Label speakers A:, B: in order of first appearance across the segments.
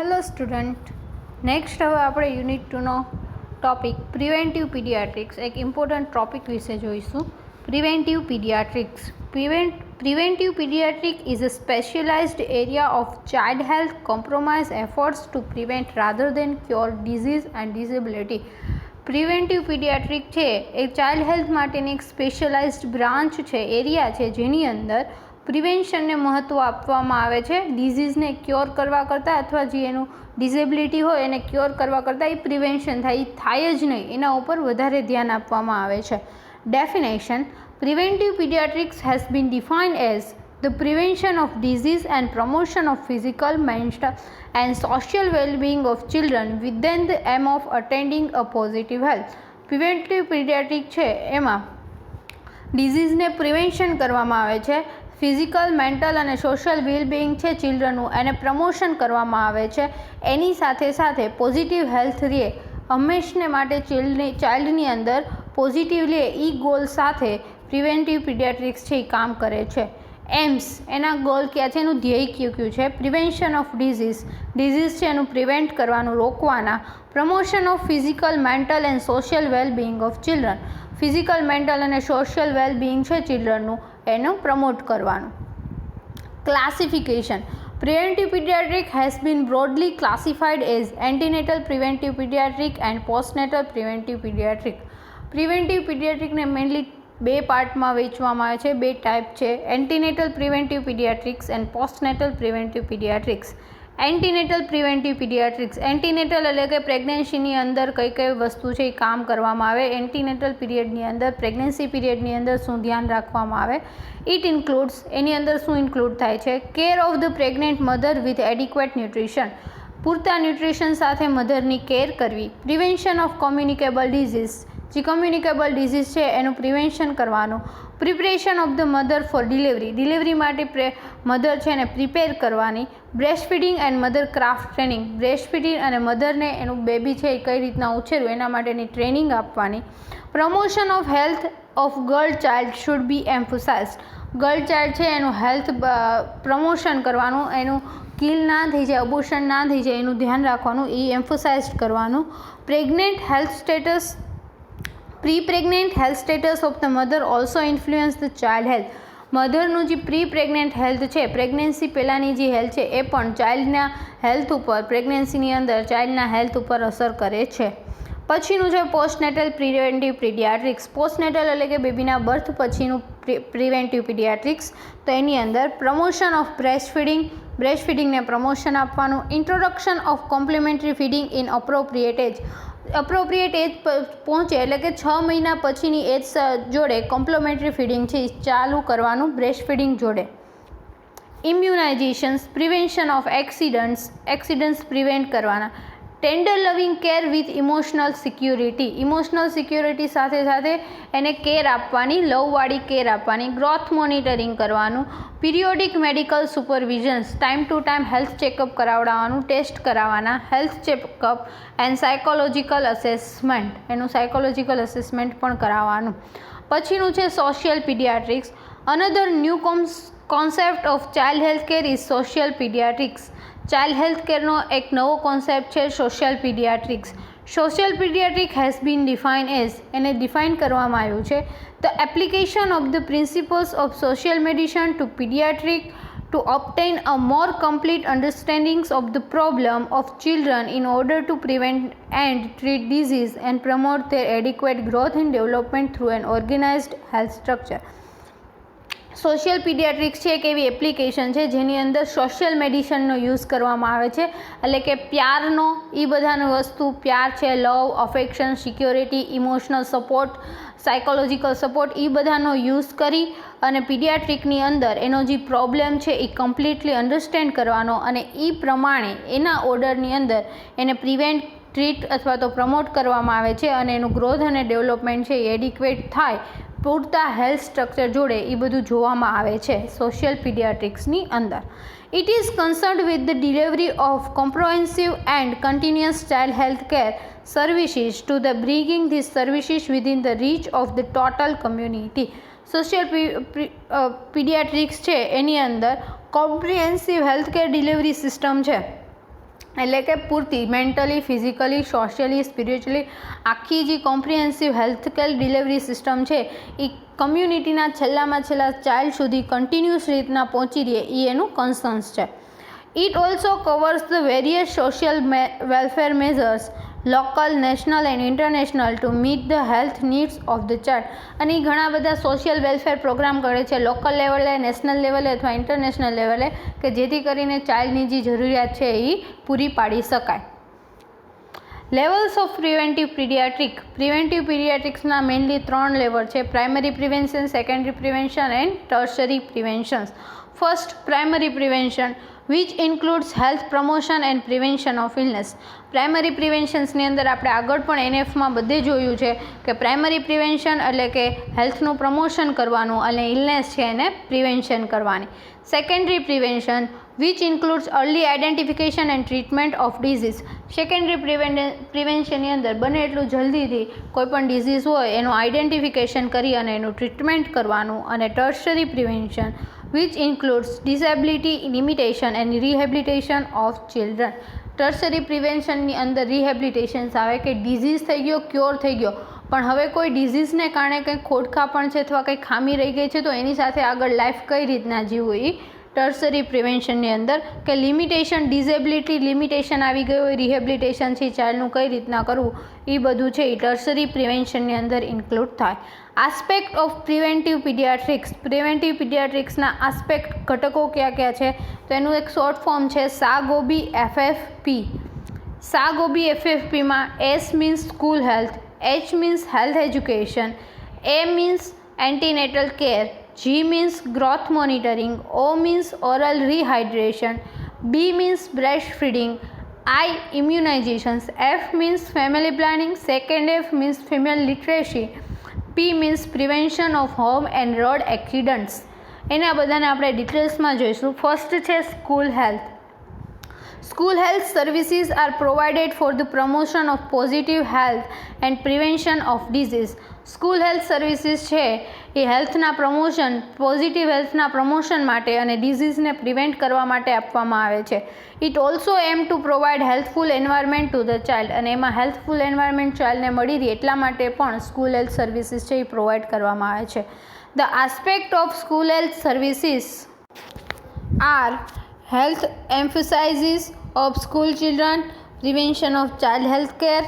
A: Hello student, next હવે આપણે unit 2નો topic preventive paediatrics એક ઇમ્પોર્ટન્ટ ટોપિક વિશે જોઈશું. Preventive paediatrics. Preventive paediatric is a specialized area of child health compromise efforts two prevent rather than cure disease and disability. Preventive paediatric છે એ child health માટેની એક specialized branch છે, area છે, જેની અંદર પ્રિવેન્શનને મહત્ત્વ આપવામાં આવે છે. ડિઝીઝને ક્યોર કરવા કરતાં અથવા જે એનું ડિસેબિલિટી હોય એને ક્યોર કરવા કરતાં એ પ્રિવેન્શન થાય જ નહીં, એના ઉપર વધારે ધ્યાન આપવામાં આવે છે. Definition: preventive paediatrics has been defined as the prevention of disease and promotion of physical, mental and social well-being of children within the aim of attaining a positive health. Preventive paediatric છે એમાં ડિઝીઝને prevention કરવામાં આવે છે, physical, mental અને social wellbeing છે ચિલ્ડ્રનનું એને promotion કરવામાં આવે છે, એની સાથે સાથે પોઝિટિવ હેલ્થ રહે હંમેશને માટે ચાઇલ્ડની અંદર પોઝિટિવલી એ ગોલ સાથે પ્રિવેન્ટિવ પીડિયાટ્રિક્સ છે એ કામ કરે છે. એમ્સ એના ગોલ ક્યાં છે, એનું ધ્યેય કયું છે? પ્રિવેન્શન ઓફ ડિઝીઝ છે એનું પ્રિવેન્ટ કરવાનું, રોકવાના. Promotion of physical, mental and social wellbeing of children, physical, mental અને સોશિયલ વેલબિંગ છે ચિલ્ડ્રનનું એનું પ્રમોટ કરવાનું. Classification: preventive paediatric has been broadly classified as antenatal preventive paediatric and postnatal preventive paediatric. Preventive પીડિયાટ્રિકને mainly બે પાર્ટમાં વહેંચવામાં આવે છે, બે ટાઈપ છે: antenatal preventive paediatrics and postnatal preventive paediatrics. Antenatal preventive paediatrics, antenatal એટલે કે પ્રેગ્નન્સીની અંદર કઈ કઈ વસ્તુ છે એ કામ કરવામાં આવે, એન્ટીનેટલ પીરિયડની અંદર પ્રેગ્નન્સી પીરિયડની અંદર શું ધ્યાન રાખવામાં આવે. ઇટ ઇન્ક્લુડ્સ, એની અંદર શું ઇન્ક્લુડ થાય છે? Care of the pregnant mother with adequate nutrition, પૂરતા ન્યુટ્રિશન સાથે મધરની કેર કરવી. પ્રિવેન્શન ઓફ કોમ્યુનિકેબલ ડિઝીઝ, જે કમ્યુનિકેબલ ડિઝીઝ છે એનું પ્રિવેન્શન કરવાનું. Preparation of the mother for delivery માટે મધર છે એને પ્રિપેર કરવાની. Breast feeding and mother craft training, breast feeding અને મધરને એનું બેબી છે એ કઈ રીતના ઉછેરવું એના માટેની ટ્રેનિંગ આપવાની. Promotion of health of girl child should be emphasised, girl child છે એનું હેલ્થ પ્રમોશન કરવાનું, એનું કિલ ના થઈ જાય, અબોર્શન ના થઈ જાય એનું ધ્યાન રાખવાનું, એ એમ્ફસાઇઝ કરવાનું. Pregnant health status, prepregnant health status of the mother also influence the child health. મધરનું જે પ્રી-પ્રેગ્નેન્ટ હેલ્થ છે, પ્રેગ્નન્સી પહેલાંની જે હેલ્થ છે એ પણ ચાઇલ્ડના હેલ્થ ઉપર, પ્રેગ્નન્સીની અંદર ચાઇલ્ડના હેલ્થ ઉપર અસર કરે છે. પછીનું છે પોસ્ટનેટલ પ્રિવેન્ટિવ પીડિયાટ્રિક્સ. પોસ્ટનેટલ એટલે કે બેબીના બર્થ પછીનું પ્રિવેન્ટિવ પીડિયાટ્રિક્સ. તો એની અંદર પ્રમોશન ઓફ બ્રેસ્ટ ફીડિંગને પ્રમોશન આપવાનું. Introduction of complementary feeding in appropriate age, appropriate age પહોંચે એટલે કે 6 મહિના પછીની એજ જોડે કોમ્પ્લિમેન્ટરી ફીડિંગ છે ચાલુ કરવાનું બ્રેસ્ટ ફીડિંગ જોડે. Immunisations, prevention of accidents prevent કરવાના. Tender loving care with emotional security સાથે સાથે એને કેર આપવાની, લવવાળી કેર આપવાની. ગ્રોથ મોનિટરિંગ કરવાનું. Periodic medical supervisions, time to time health checkup કરાવડાવવાનું, ટેસ્ટ કરાવવાના. Health checkup and psychological assessment, એનું સાયકોલોજીકલ અસેસમેન્ટ પણ કરાવવાનું. પછીનું છે social paediatrics. Another new concept of child health care is social paediatrics. Child health કેરનો એક નવો કોન્સેપ્ટ છે social paediatrics. Social pediatric has been define as, એને ડિફાઇન કરવામાં આવ્યું છે the application of the principles of social medicine to pediatric to obtain a more complete understanding of the problem of children in order to prevent and treat disease and promote their adequate growth and development through an organized health structure. Social pediatrics છે એક એવી application છે જેની અંદર social મેડિસિનનો use કરવામાં આવે છે, એટલે કે પ્યારનો, એ બધાની વસ્તુ, પ્યાર છે, love, affection, security, emotional support, psychological support, એ બધાનો યુઝ કરી અને પીડિયાટ્રિકની અંદર એનો જે પ્રોબ્લેમ છે એ કમ્પ્લીટલી અન્ડરસ્ટેન્ડ કરવાનો અને એ પ્રમાણે એના ઓર્ડરની અંદર એને પ્રિવેન્ટ, ટ્રીટ અથવા તો પ્રમોટ કરવામાં આવે છે અને એનું ગ્રોથ અને ડેવલપમેન્ટ છે એ એડિક્વેટ થાય પૂરતા હેલ્થ સ્ટ્રક્ચર જોડે, એ બધું જોવામાં આવે છે સોશિયલ પીડિયાટ્રિક્સની અંદર. It is concerned with the delivery of comprehensive and continuous child health care services to the bringing this services within the reach of the total community. Social pediatrics છે એની અંદર comprehensive health care delivery system છે એટલે કે પૂરતી mentally, physically, socially, spiritually આખી જે comprehensive health care delivery system છે એ કમ્યુનિટીના છેલ્લામાં છેલ્લા ચાઇલ્ડ સુધી કન્ટિન્યુઅસ રીતના પહોંચી રહે એ એનું કન્સર્ન્સ છે. It also covers the various social welfare measures, local, national and international, to meet the health needs of the child. અને એ ઘણા બધા સોશિયલ વેલફેર પ્રોગ્રામ કરે છે લોકલ લેવલે, નેશનલ લેવલે અથવા ઇન્ટરનેશનલ લેવલે, કે જેથી કરીને ચાઇલ્ડની જે જરૂરિયાત છે એ પૂરી પાડી શકાય. લેવલ્સ ઓફ પ્રિવેન્ટિવ પીડિયાટ્રિક્સના મેઇનલી 3 લેવલ છે: primary prevention, secondary prevention and tertiary prevention. First, primary prevention, which includes health promotion and prevention of illness. Primary પ્રિવેન્શન્સની અંદર આપણે આગળ પણ એનએફમાં બધે જોયું છે કે પ્રાઇમરી પ્રિવેન્શન એટલે કે હેલ્થનું પ્રમોશન કરવાનું અને ઇલનેસ છે એને પ્રિવેન્શન કરવાની. Secondary prevention, which includes early identification and treatment of disease. Secondary પ્રિવેન્શનની અંદર બને એટલું જલ્દીથી કોઈપણ ડિઝીઝ હોય એનું આઇડેન્ટિફિકેશન કરી અને એનું ટ્રીટમેન્ટ કરવાનું. અને tertiary prevention, which includes disability limitation and rehabilitation of children. Tertiary પ્રિવેન્શનની અંદર રિહેબિલિટેશન્સ આવે કે ડિઝીઝ થઈ ગયો, ક્યોર થઈ ગયો, પણ હવે કોઈ ડિઝીઝને કારણે કંઈક ખોડખાપણ છે અથવા કંઈક ખામી રહી ગઈ છે તો એની સાથે આગળ લાઈફ કઈ રીતના જીવવું એ ટર્શરી પ્રિવેન્શનની અંદર, કે લિમિટેશન, ડિઝેબિલિટી લિમિટેશન આવી ગઈ હોય, રિહેબિલિટેશન છે ચાઇલ્ડનું કઈ રીતના કરવું એ બધું છે એ ટર્શરી પ્રિવેન્શનની અંદર ઇન્ક્લુડ થાય. આસ્પેક્ટ ઓફ પ્રિવેન્ટિવ પીડિયાટ્રિક્સના આસ્પેક્ટ ઘટકો કયા કયા છે તો એનું એક શોર્ટ ફોર્મ છે SAGOBI FFP. SAGOBI FFPમાં S means school health, H means health education, A means antenatal care, G means growth monitoring, O means oral rehydration, B means breastfeeding, I immunizations, F means family planning, second F means female literacy, P means prevention of home and road accidents. એના બધાને આપણે ડિટેલ્સમાં જોઈશું. First છે school health. School health services are provided for the promotion of positive health and prevention of disease. School health services છે એ હેલ્થના promotion, positive હેલ્થના promotion માટે અને ડિઝીઝને પ્રિવેન્ટ કરવા માટે આપવામાં આવે છે. It also aim to provide healthful environment to the child, અને એમાં હેલ્થફુલ એન્વાયરમેન્ટ ચાઇલ્ડને મળી રહે એટલા માટે પણ સ્કૂલ હેલ્થ સર્વિસીસ છે એ પ્રોવાઈડ કરવામાં આવે છે. The aspect of school health services are health emphasizes of school children, prevention of child health care,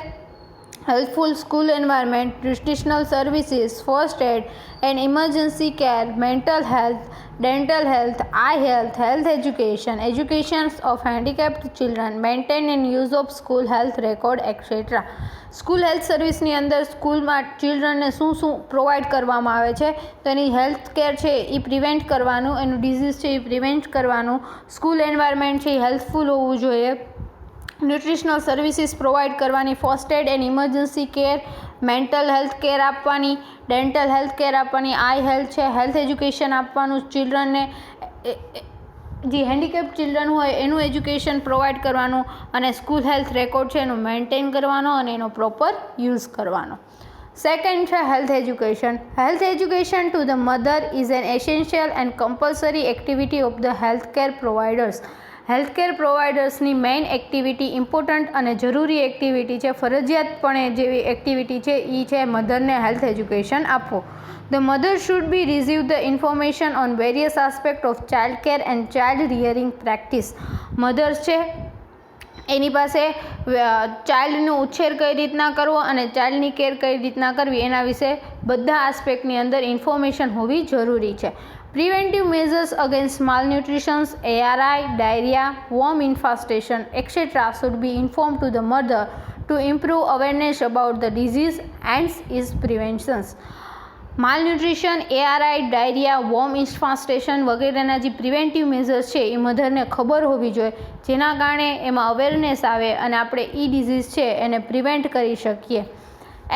A: helpful school environment, nutritional services, first aid and emergency care, mental health, dental health, eye health, health education, education of handicapped children, maintain and use of school health record, etc. School health સર્વિસની અંદર સ્કૂલમાં ચિલ્ડ્રનને શું શું provide કરવામાં આવે છે તો એની health care છે એ પ્રિવેન્ટ કરવાનું, એનું ડિઝીઝ છે એ પ્રિવેન્ટ કરવાનું, સ્કૂલ એન્વાયરમેન્ટ છે એ હેલ્થફુલ હોવું જોઈએ, ન્યુટ્રિશનલ સર્વિસીસ પ્રોવાઈડ કરવાની, first aid and emergency care, mental health care આપવાની, ડેન્ટલ હેલ્થ કેર આપવાની, આઈ હેલ્થ છે, હેલ્થ એજ્યુકેશન આપવાનું, ચિલ્ડ્રનને જે હેન્ડીકેપ ચિલ્ડ્રન હોય એનું એજ્યુકેશન પ્રોવાઈડ કરવાનું, અને સ્કૂલ હેલ્થ રેકોર્ડ છે એનું મેન્ટેન કરવાનો અને એનો પ્રોપર યુઝ કરવાનો. સેકન્ડ છે health education. Health education to the mother is an essential and compulsory activity of the health care providers. Healthcare પ્રોવાઇડર્સની મેઇન એક્ટિવિટી, ઇમ્પોર્ટન્ટ અને જરૂરી એક્ટિવિટી છે, ફરજિયાતપણે જેવી એક્ટિવિટી છે એ છે મધરને હેલ્થ એજ્યુકેશન આપવું. The mother should be receive the information on various aspects of child care and child rearing practice. Mothers છે એની પાસે ચાઇલ્ડનો ઉછેર કઈ રીતના કરવો અને ચાઇલ્ડની કેર કઈ રીતના કરવી એના વિશે બધા આસ્પેક્ટની અંદર ઇન્ફોર્મેશન હોવી જરૂરી છે. Preventive measures against malnutrition, ARI, diarrhea, worm infestation, etc. should be informed to the mother to improve awareness about the disease and its preventions. માલન્યુટ્રિશન, ARI, diarrhoea, warm ઇન્ફેસ્ટેશન વગેરેના જે પ્રિવેન્ટિવ મેઝર્સ છે એ મધરને ખબર હોવી જોઈએ, જેના કારણે એમાં અવેરનેસ આવે અને આપણે એ ડિઝીઝ છે એને પ્રિવેન્ટ કરી શકીએ.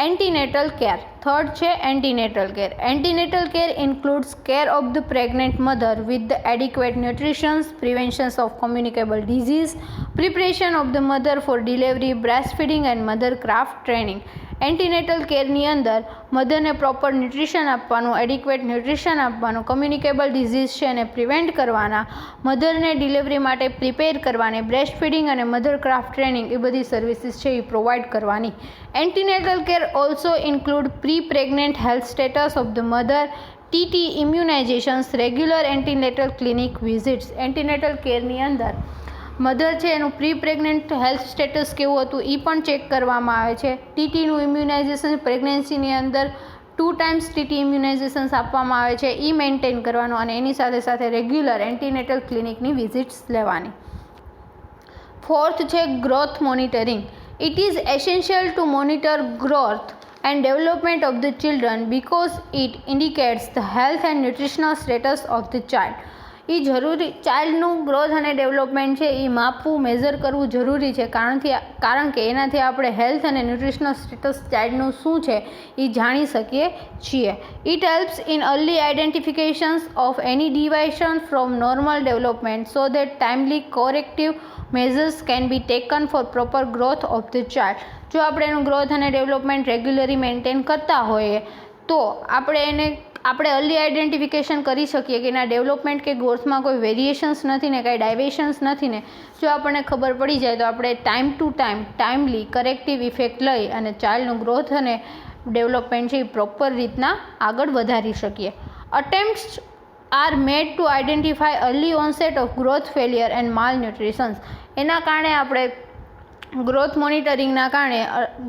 A: Antenatal care. થર્ડ છે antenatal care. Antenatal care includes care of the pregnant mother with the adequate nutrition, prevention of communicable disease, preparation of the mother for delivery, breast feeding and mother craft training. Antenatal કેરની અંદર મધરને proper nutrition આપવાનું, adequate nutrition આપવાનું, communicable disease છે એને prevent કરવાના, મધરને delivery માટે પ્રિપેર કરવાની, બ્રેસ્ટ ફીડિંગ અને મધર ક્રાફ્ટ ટ્રેનિંગ એ બધી સર્વિસીસ છે એ પ્રોવાઈડ કરવાની. Antenatal care also include pre pregnant health status of the mother, TT immunisations, regular antenatal clinic visits. Antenatal કેરની અંદર મધર છે એનું પ્રી પ્રેગ્નન્ટ હેલ્થ સ્ટેટસ કેવું હતું એ પણ ચેક કરવામાં આવે છે. ટીટીનું ઇમ્યુનાઇઝેશન પ્રેગ્નન્સીની અંદર 2 times ટીટી ઇમ્યુનાઇઝેશન્સ આપવામાં આવે છે એ મેન્ટેન કરવાનું અને એની સાથે સાથે રેગ્યુલર એન્ટીનેટલ ક્લિનિકની વિઝિટ્સ લેવાની. 4th છે growth monitoring. It is essential to monitor growth and development of the children because it indicates the health and nutritional status of the child. એ જરૂરી ચાઇલ્ડનું ગ્રોથ અને ડેવલપમેન્ટ છે એ માપવું, મેઝર કરવું જરૂરી છે કારણ કે એનાથી આપણે હેલ્થ અને ન્યુટ્રિશનલ સ્ટેટસ ચાઇલ્ડનું શું છે એ જાણી શકીએ છીએ. It helps in early identifications of any deviation from normal development so that timely corrective measures can be taken for proper growth of the child. જો આપણે એનું ગ્રોથ અને ડેવલપમેન્ટ રેગ્યુલરી મેન્ટેન કરતા હોઈએ તો આપણે અર્લી આઇડેન્ટિફિકેશન કરી શકીએ કે એના ડેવલપમેન્ટ કે ગ્રોથમાં કોઈ વેરિએશન્સ નથી ને, કાંઈ ડાયવેશન્સ નથી ને. જો આપણને ખબર પડી જાય તો આપણે time to timely corrective effect લઈ અને ચાઇલ્ડનું ગ્રોથ અને ડેવલપમેન્ટ છે એ પ્રોપર રીતના આગળ વધારી શકીએ. Attempts are made to identify early onset of growth failure and malnutritions. એના કારણે આપણે ગ્રોથ મોનિટરિંગના કારણે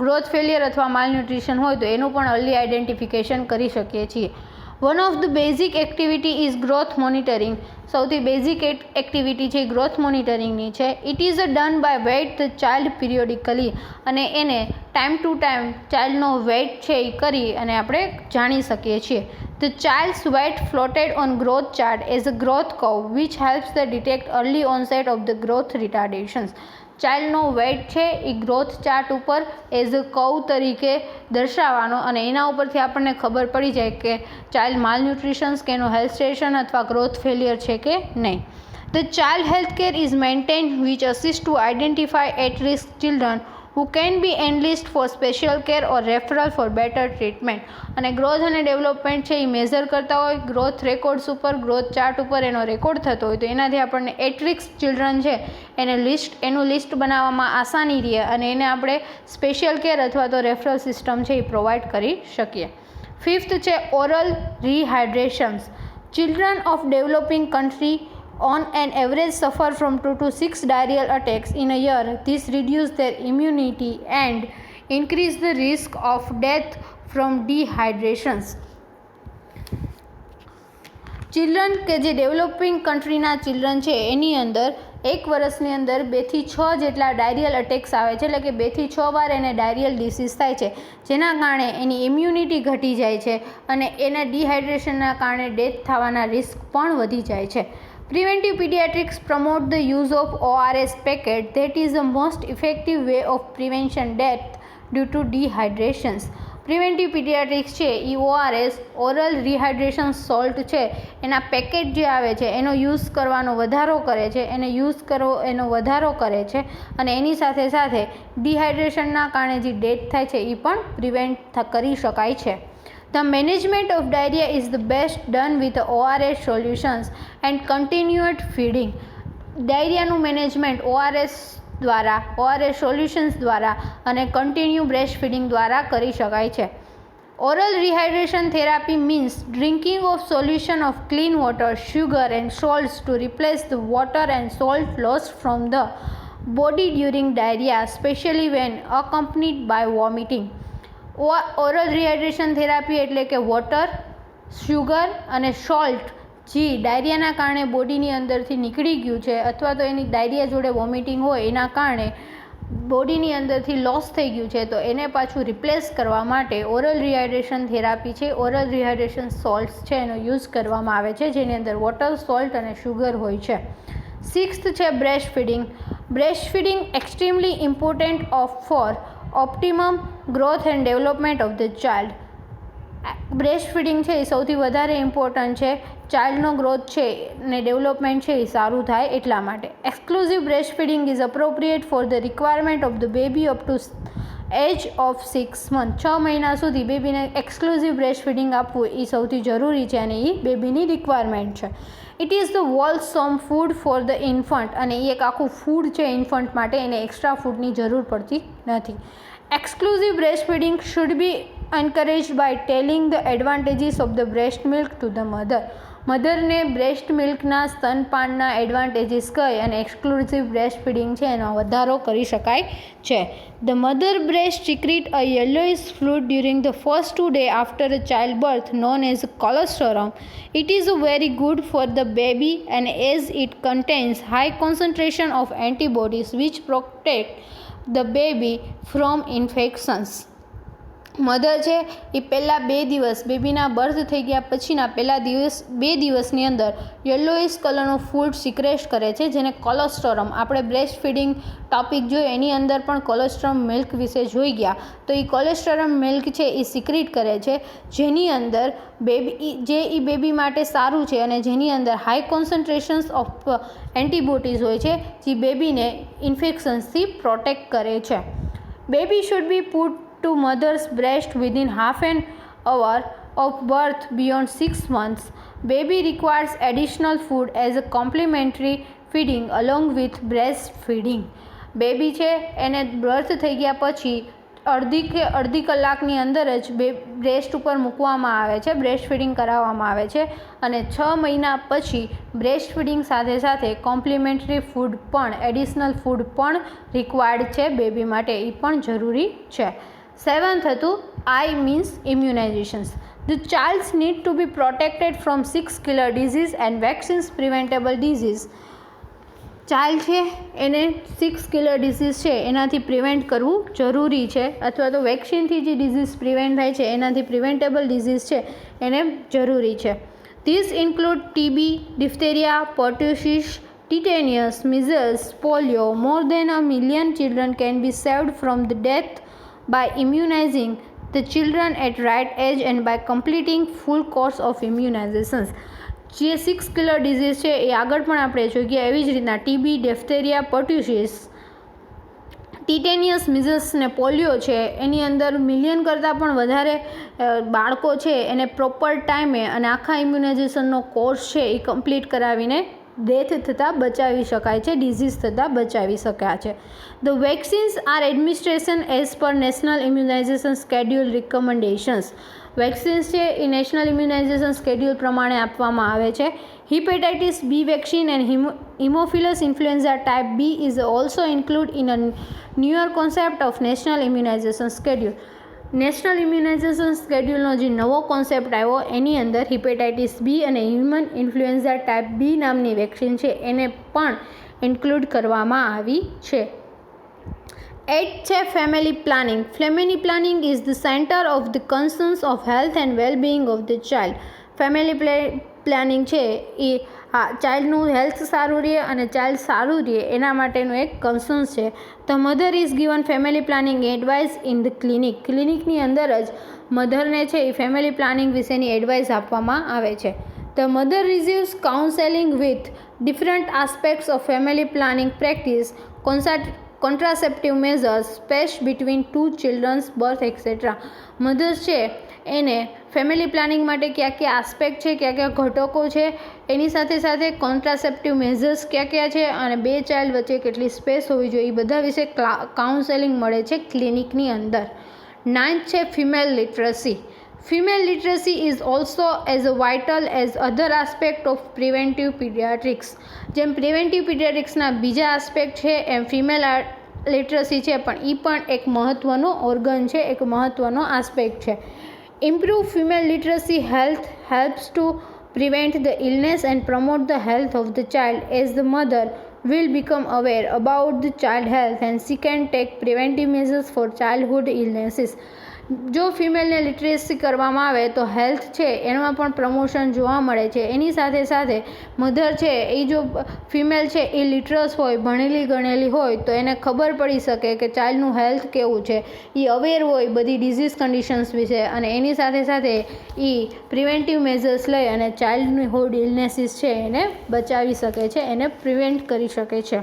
A: ગ્રોથ ફેલિયર અથવા માલ ન્યુટ્રિશન હોય તો એનું પણ અર્લી આઇડેન્ટિફિકેશન કરી શકીએ છીએ. One of the basic activity is growth monitoring. સૌથી બેઝિક એક્ટિવિટી છે ગ્રોથ મોનિટરિંગની છે. It is done by weight the child periodically અને એને ટાઈમ ટુ ટાઈમ ચાઇલ્ડનો વેઇટ છે એ કરી અને આપણે જાણી શકીએ છીએ. The child's weight plotted on growth chart as a growth curve which helps the detect early onset of the growth retardations. ચાઇલ્ડનો વેઇટ છે એ ગ્રોથ ચાર્ટ ઉપર એઝ અ કર્વ તરીકે દર્શાવવાનો અને એના ઉપરથી આપણને ખબર પડી જાય કે ચાઇલ્ડ માલ ન્યુટ્રિશન્સ કે એનું હેલ્થ સ્ટેશન અથવા ગ્રોથ ફેલિયર છે કે નહીં. The child health care is maintained which assist to identify at risk children who can be enlisted for special care or referral for better treatment. અને growth અને development છે એ measure કરતા હોય growth records ઉપર, growth chart ઉપર એનો record થતો હોય તો એનાથી આપણને એટરિક્સ ચિલ્ડ્રન છે એનું લિસ્ટ બનાવવામાં આસાની રહે અને એને આપણે સ્પેશિયલ કેર અથવા તો રેફરલ સિસ્ટમ છે એ પ્રોવાઈડ કરી શકીએ. 5th છે oral rehydrations. Children of developing country on an average suffer from 2 to 6 diarrheal attacks in a year. This reduces their immunity and increase the risk of death from dehydrations. Children કે જે developing કન્ટ્રીના children છે એની અંદર એક વર્ષની અંદર 2 થી 6 જેટલા ડાયરિયલ અટેક્સ આવે છે, એટલે કે 2 થી 6 વાર એને ડાયરિયલ ડિસીઝ થાય છે જેના કારણે એની ઇમ્યુનિટી ઘટી જાય છે અને એના ડિહાઇડ્રેશનના કારણે ડેથ થવાના રિસ્ક પણ વધી જાય છે. Preventive pediatrics promote the use of ORS packet that is the most effective way of prevention death due to dehydrations. Preventive paediatrics છે એ ORS ઓરલ રિહાઇડ્રેશન સોલ્ટ છે એના પેકેટ જે આવે છે એનો યુઝ કરવાનો વધારો કરે છે, એનો વધારો કરે છે અને એની સાથે સાથે ડિહાઇડ્રેશનના કારણે જે ડેથ થાય છે એ પણ પ્રિવેન્ટ કરી શકાય છે. The management of diarrhea is the best done with ORS solutions and continued feeding. ડાયરિયાનું મેનેજમેન્ટ ORS સોલ્યુશન્સ દ્વારા અને કન્ટિન્યુ બ્રેસ્ટ ફીડિંગ દ્વારા કરી શકાય છે. Oral rehydration therapy means drinking of solution of clean water, sugar and salts to replace the water and salt lost from the body during diarrhoea, specially when accompanied by vomiting. Oral rehydration therapy એટલે કે water, sugar અને salt જે ડાયરિયાના કારણે બોડીની અંદરથી નીકળી ગયું છે અથવા તો એની ડાયરિયા જોડે વોમિટિંગ હોય એના કારણે બોડીની અંદરથી લોસ થઈ ગયું છે તો એને પાછું રિપ્લેસ કરવા માટે ઓરલ રિહાઇડ્રેશન થેરાપી છે, ઓરલ રિહાઇડ્રેશન સોલ્ટ્સ છે એનો યુઝ કરવામાં આવે છે જેની અંદર વોટર, સોલ્ટ અને શુગર હોય છે. 6th છે breast feeding. Breast feeding extremely important for optimum growth and development of the child. Breast feeding છે એ સૌથી વધારે ઇમ્પોર્ટન્ટ છે ચાઇલ્ડનો ગ્રોથ છે ને ડેવલપમેન્ટ છે એ સારું થાય એટલા માટે. Exclusive breast feeding is appropriate for the requirement of the baby up to age of 6 month 6 મહિના સુધી બેબીને એક્સક્લુઝિવ બ્રેસ્ટ ફીડિંગ આપવું એ સૌથી જરૂરી છે અને એ બેબીની રિક્વાયરમેન્ટ છે. It is the wholesome food for the infant, અને એ એક આખું ફૂડ છે ઇન્ફન્ટ માટે, એને એક્સ્ટ્રા ફૂડની જરૂર પડતી નથી. Exclusive breast feeding should be encouraged by telling the advantages of the breast milk to the mother. મધરને બ્રેસ્ટ મિલ્કના સ્તનપાનના એડવાન્ટેજીસ કહી અને એક્સક્લુઝિવ બ્રેસ્ટ ફીડિંગ છે એનો વધારો કરી શકાય છે. The mother breast secrete a yellowish fluid during the first 2 days after a childbirth known as colostrum. It is very good for the baby and as it contains high concentration of antibodies which protect the baby from infections. Mother છે એ પહેલાં 2 દિવસ બેબીના birth થઈ ગયા પછીના પહેલા 2 દિવસની અંદર yellowish કલરનું ફૂડ સિક્રેટ કરે છે જેને કોલોસ્ટ્રમ, આપણે બ્રેસ્ટ ફીડિંગ ટોપિક જોયું એની અંદર પણ કોલોસ્ટ્રમ મિલ્ક વિશે જોઈ ગયા, તો એ કોલેસ્ટ્રમ મિલ્ક છે એ સિક્રેટ કરે છે જેની અંદર બેબી માટે સારું છે અને જેની અંદર હાઈ કોન્સન્ટ્રેશન્સ ઓફ એન્ટીબોડીઝ હોય છે જે બેબીને ઇન્ફેક્શન્સથી પ્રોટેક્ટ કરે છે. Baby should be put to mother's breast within half an hour of birth beyond 6 months. Baby requires additional food as a complementary feeding along with breastfeeding. Baby છે એને birth થઈ ગયા પછી અડધી કલાકની અંદર જ બ્રેસ્ટ ઉપર મૂકવામાં આવે છે, બ્રેસ્ટ ફીડિંગ કરાવવામાં આવે છે અને 6 મહિના પછી બ્રેસ્ટ ફીડિંગ સાથે સાથે કોમ્પ્લિમેન્ટરી ફૂડ પણ, એડિશનલ ફૂડ પણ રિક્વાયર્ડ છે બેબી માટે, એ પણ જરૂરી છે. 7th હતું I means immunizations. The child need to be protected from 6 killer disease and vaccines preventable disease. Child છે એને 6 કિલર ડિઝીઝ છે એનાથી પ્રિવેન્ટ કરવું જરૂરી છે, અથવા તો વેક્સિનથી જે ડિઝીઝ પ્રિવેન્ટ થાય છે એનાથી પ્રિવેન્ટેબલ ડિઝીઝ છે એને જરૂરી છે. This include TB, diphtheria, pertussis, tetanus, measles, polio. More than 1 million children can be saved from the death by immunizing the children at right age and by completing full course of immunizations. જે 6 killer disease છે એ આગળ પણ આપણે જોઈ ગયા, એવી જ રીતના ટીબી, ડિફ્થેરિયા, પર્ટ્યુસિસ, ટીટેનિયસ, મિઝલ્સ ને પોલિયો છે એની અંદર મિલિયન કરતાં પણ વધારે બાળકો છે એને પ્રોપર ટાઈમે અને આખા ઇમ્યુનાઇઝેશનનો કોર્સ છે એ કમ્પ્લીટ કરાવીને ડેથ થતાં બચાવી શકાય છે, ડિઝીઝ થતાં બચાવી શકાય છે. The vaccines are administration as per national immunisation schedule recommendations. Vaccines છે એ નેશનલ ઇમ્યુનાઇઝેશન સ્કેડ્યુલ પ્રમાણે આપવામાં આવે છે. Hepatitis B vaccine and haemophilus influenza type B is also include in a newer concept of national immunisation schedule. National immunisation સ્કેડ્યુલનો જે નવો concept આવ્યો એની અંદર હિપેટાઇટિસ બી અને હ્યુમન ઇન્ફ્લુએન્ઝા ટાઈપ બી નામની વેક્સિન છે એને પણ ઇન્ક્લુડ કરવામાં આવી છે. 8 છે family planning. Family planning is the centre of the concerns of health and wellbeing of the child. Family planning છે એ ચાઇલ્ડનું હેલ્થ સારું રહે અને ચાઇલ્ડ સારું રહે એના માટેનું એક કન્સર્ન્સ છે. The mother is given family planning advice in the clinic. ક્લિનિકની અંદર જ મધરને છે એ ફેમિલી પ્લાનિંગ વિશેની એડવાઇસ આપવામાં આવે છે. The mother receives counselling with different aspects of family planning practice, contraceptive measures, space between two children's birth etc. Mothers છે એને ફેમિલી પ્લાનિંગ માટે કયા કયા આસ્પેક્ટ છે, કયા કયા ઘટકો છે, એની સાથે સાથે કોન્ટ્રાસેપ્ટિવ મેઝર્સ કયા કયા છે અને 2 ચાઇલ્ડ વચ્ચે કેટલી સ્પેસ હોવી જોઈએ, એ બધા વિશે કાઉન્સેલિંગ મળે છે ક્લિનિકની અંદર. 9th છે female literacy. Female literacy is also as vital as other aspect of preventive pediatrics. જેમ પ્રિવેન્ટિવ પીડિયાટ્રિક્સના બીજા આસ્પેક્ટ છે એમ ફિમેલ લિટરસી છે પણ એ પણ એક મહત્ત્વનો ઓર્ગન છે, એક મહત્ત્વનો આસ્પેક્ટ છે. Improve female literacy helps to prevent the illness and promote the health of the child as the mother will become aware about the child health and she can take preventive measures for childhood illnesses. જો ફિમેલને literacy કરવામાં આવે તો health છે એમાં પણ promotion જોવા મળે છે. એની સાથે સાથે મધર છે એ જો ફિમેલ છે એ લિટરસ હોય, ભણેલી ગણેલી હોય તો એને ખબર પડી શકે કે ચાઇલ્ડનું હેલ્થ કેવું છે, એ અવેર હોય બધી ડિઝીઝ કન્ડિશન્સ વિશે અને એની સાથે સાથે એ પ્રિવેન્ટિવ મેઝર્સ લઈ અને ચાઇલ્ડની હોડ ઇલનેસીસ છે એને બચાવી શકે છે, એને પ્રિવેન્ટ કરી શકે છે.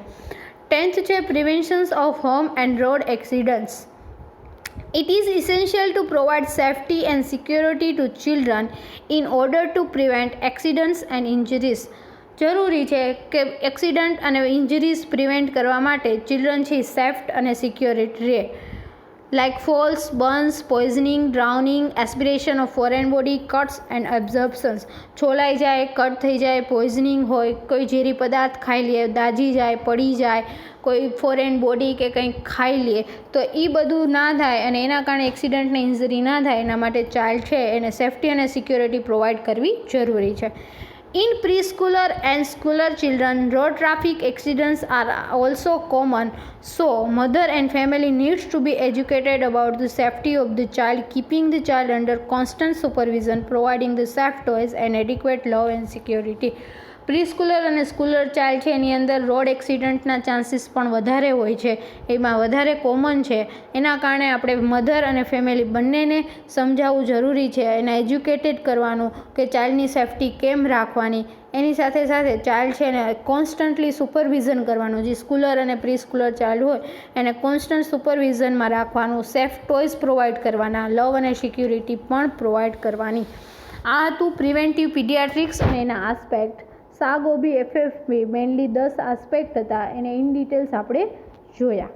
A: 10th છે preventions of home and road accidents. It is essential to provide safety and security to children in order to prevent accidents and injuries. જરૂરી છે કે એક્સિડન્ટ અને ઇન્જરીઝ પ્રિવેન્ટ કરવા માટે ચિલ્ડ્રન છે સેફ્ટ અને સિક્યોરિટ રહે. Like falls, burns, poisoning, drowning, aspiration of foreign body, cuts and absorptions. છોલાઈ જાય, કટ થઈ જાય, પોઈઝનિંગ હોય, કોઈ ઝેરી પદાર્થ ખાઈ લે, દાજી જાય, પડી જાય, કોઈ ફોરેન બોડી કે કંઈક ખાઈ લે, તો એ બધું ના થાય અને એના કારણે એક્સિડન્ટને ઇન્જરી ના થાય એના માટે ચાઇલ્ડ છે એને સેફ્ટી અને સિક્યોરિટી પ્રોવાઈડ કરવી જરૂરી છે. In preschooler and schooler children, road traffic accidents are also common, so mother and family needs to be educated about the safety of the child, keeping the child under constant supervision, providing the safe toys and adequate love and security. પ્રીસ્કૂલર અને સ્કૂલર child છે એની અંદર road એક્સિડન્ટના chances પણ વધારે હોય છે, એમાં વધારે કોમન છે. એના કારણે આપણે મધર અને ફેમિલી બંનેને સમજાવવું જરૂરી છે, એને એજ્યુકેટેડ કરવાનું કે ચાઇલ્ડની સેફ્ટી કેમ રાખવાની. એની સાથે સાથે ચાઇલ્ડ છે એને કોન્સ્ટન્ટલી સુપરવિઝન કરવાનું. જે સ્કૂલર અને પ્રીસ્કૂલર ચાઇલ્ડ હોય એને કોન્સ્ટન્ટ સુપરવિઝનમાં રાખવાનું, સેફ ટોયઝ પ્રોવાઈડ કરવાના, લવ અને સિક્યુરિટી પણ પ્રોવાઈડ કરવાની. આ હતું પ્રિવેન્ટિવ પીડિયાટ્રિક્સ અને એના આસ્પેક્ટ. સાગોબી FFB મેઇનલી 10 આસ્પેક્ટ હતા, એને ઇન ડિટેલ્સ આપણે જોયા.